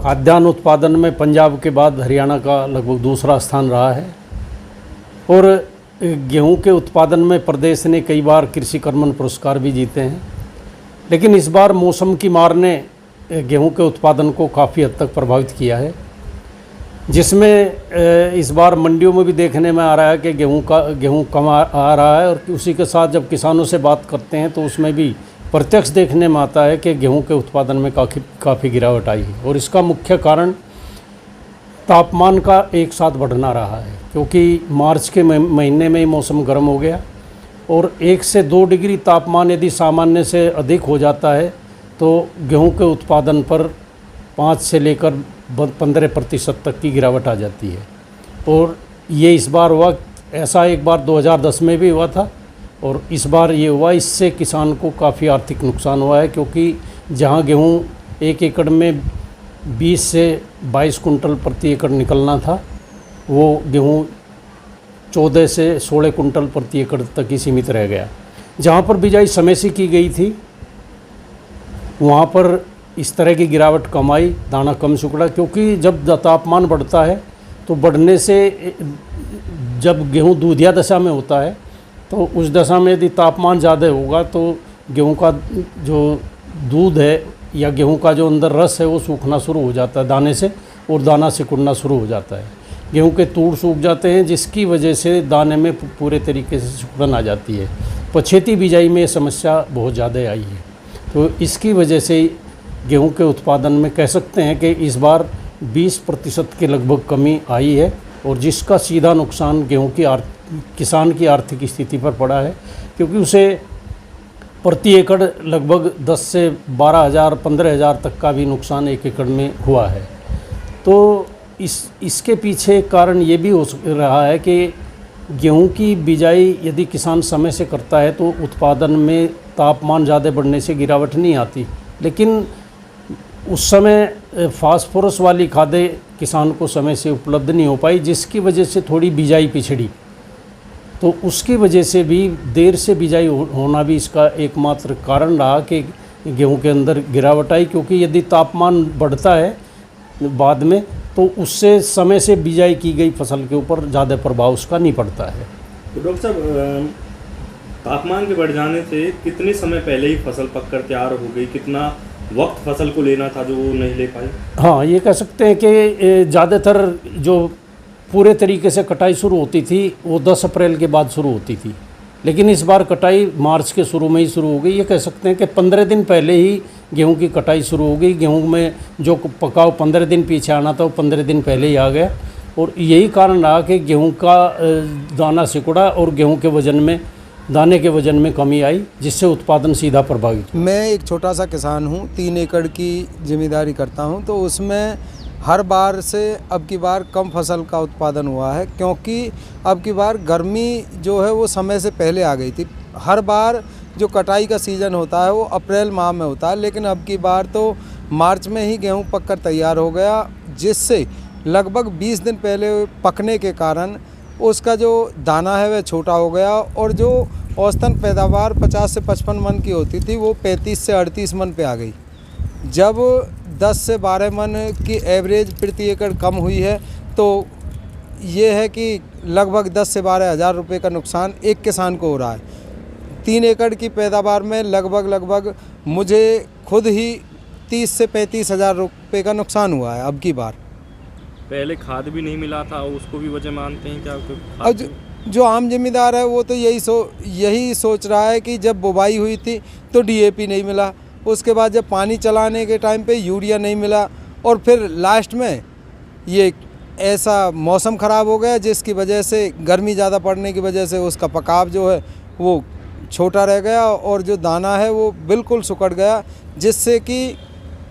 खाद्यान्न उत्पादन में पंजाब के बाद हरियाणा का लगभग दूसरा स्थान रहा है और गेहूं के उत्पादन में प्रदेश ने कई बार कृषि कर्मण पुरस्कार भी जीते हैं। लेकिन इस बार मौसम की मार ने गेहूं के उत्पादन को काफ़ी हद तक प्रभावित किया है, जिसमें इस बार मंडियों में भी देखने में आ रहा है कि गेहूं कम आ रहा है और उसी के साथ जब किसानों से बात करते हैं तो उसमें भी प्रत्यक्ष देखने में आता है कि गेहूं के उत्पादन में काफ़ी गिरावट आई है। और इसका मुख्य कारण तापमान का एक साथ बढ़ना रहा है, क्योंकि मार्च के महीने में ही मौसम गर्म हो गया और 1 से 2 डिग्री तापमान यदि सामान्य से अधिक हो जाता है तो गेहूं के उत्पादन पर 5 से लेकर 15% तक की गिरावट आ जाती है। और ये इस बार हुआ, ऐसा एक बार 2010 में भी हुआ था और इस बार ये हुआ। इससे किसान को काफ़ी आर्थिक नुकसान हुआ है, क्योंकि जहां गेहूं 1 एकड़ में 20 से 22 कुंटल प्रति एकड़ निकलना था, वो गेहूं 14 से 16 कुंटल प्रति एकड़ तक ही सीमित रह गया। जहां पर बिजाई समय से की गई थी वहां पर इस तरह की गिरावट कम आई, दाना कम सुखड़ा, क्योंकि जब तापमान बढ़ता है तो बढ़ने से जब गेहूं दूधिया दशा में होता है तो उस दशा में यदि तापमान ज़्यादा होगा तो गेहूं का जो दूध है या गेहूं का जो अंदर रस है वो सूखना शुरू हो जाता है दाने से और दाना सिकुड़ना शुरू हो जाता है। गेहूं के तूड़ सूख जाते हैं, जिसकी वजह से दाने में पूरे तरीके से सिकुड़न आ जाती है। पछेती बिजाई में ये समस्या बहुत ज़्यादा आई है, तो इसकी वजह से गेहूं के उत्पादन में कह सकते हैं कि इस बार 20% के लगभग कमी आई है और जिसका सीधा नुकसान गेहूं की किसान की आर्थिक स्थिति पर पड़ा है, क्योंकि उसे प्रति एकड़ लगभग 10 से 12,000 15,000 तक का भी नुकसान 1 एकड़ में हुआ है। तो इसके पीछे कारण ये भी हो रहा है कि गेहूं की बिजाई यदि किसान समय से करता है तो उत्पादन में तापमान ज़्यादा बढ़ने से गिरावट नहीं आती, लेकिन उस समय फास्फोरस वाली खादें किसान को समय से उपलब्ध नहीं हो पाई, जिसकी वजह से थोड़ी बिजाई पिछड़ी। तो उसकी वजह से भी देर से बिजाई होना भी इसका एकमात्र कारण रहा कि गेहूं के अंदर गिरावट आई, क्योंकि यदि तापमान बढ़ता है बाद में तो उससे समय से बिजाई की गई फसल के ऊपर ज़्यादा प्रभाव उसका नहीं पड़ता है। तो डॉक्टर साहब, तापमान के बढ़ जाने से कितने समय पहले ही फसल पककर तैयार हो गई, कितना वक्त फसल को लेना था जो वो नहीं ले पाई? हाँ, ये कह सकते हैं कि ज़्यादातर जो पूरे तरीके से कटाई शुरू होती थी वो 10 अप्रैल के बाद शुरू होती थी, लेकिन इस बार कटाई मार्च के शुरू में ही शुरू हो गई। ये कह सकते हैं कि 15 दिन पहले ही गेहूं की कटाई शुरू हो गई। गेहूं में जो पकाव 15 दिन पीछे आना था वो 15 दिन पहले ही आ गया और यही कारण रहा कि गेहूं का दाना सिकुड़ा और गेहूं के वज़न में दाने के वज़न में कमी आई, जिससे उत्पादन सीधा प्रभावित। मैं एक छोटा सा किसान हूँ, 3 एकड़ की जिम्मेदारी करता हूँ, तो उसमें हर बार से अब की बार कम फसल का उत्पादन हुआ है, क्योंकि अब की बार गर्मी जो है वो समय से पहले आ गई थी। हर बार जो कटाई का सीज़न होता है वो अप्रैल माह में होता है, लेकिन अब की बार तो मार्च में ही गेहूं पककर तैयार हो गया, जिससे लगभग 20 दिन पहले पकने के कारण उसका जो दाना है वह छोटा हो गया और जो औसतन पैदावार 50 से 55 मन की होती थी वो 35 से 38 मन पे आ गई। जब 10 से 12 मन की एवरेज प्रति एकड़ कम हुई है तो ये है कि लगभग 10 से 12 हज़ार रुपये का नुकसान एक किसान को हो रहा है। 3 एकड़ की पैदावार में लगभग मुझे खुद ही 30 से 35 हज़ार रुपये का नुकसान हुआ है अब की बार। पहले खाद भी नहीं मिला था, उसको भी वजह मानते हैं क्या? अब जो आम जिम्मेदार है वो तो यही सोच रहा है कि जब बुवाई हुई थी तो डीएपी नहीं मिला, उसके बाद जब पानी चलाने के टाइम पे यूरिया नहीं मिला और फिर लास्ट में ये ऐसा मौसम ख़राब हो गया जिसकी वजह से गर्मी ज़्यादा पड़ने की वजह से उसका पकाव जो है वो छोटा रह गया और जो दाना है वो बिल्कुल सुकड़ गया, जिससे कि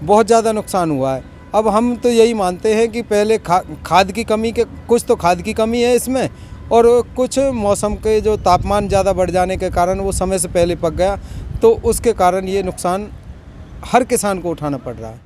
बहुत ज़्यादा नुकसान हुआ है। अब हम तो यही मानते हैं कि पहले खाद की कमी के कुछ तो खाद की कमी है इसमें और कुछ मौसम के जो तापमान ज़्यादा बढ़ जाने के कारण वो समय से पहले पक गया, तो उसके कारण ये नुकसान हर किसान को उठाना पड़ रहा है।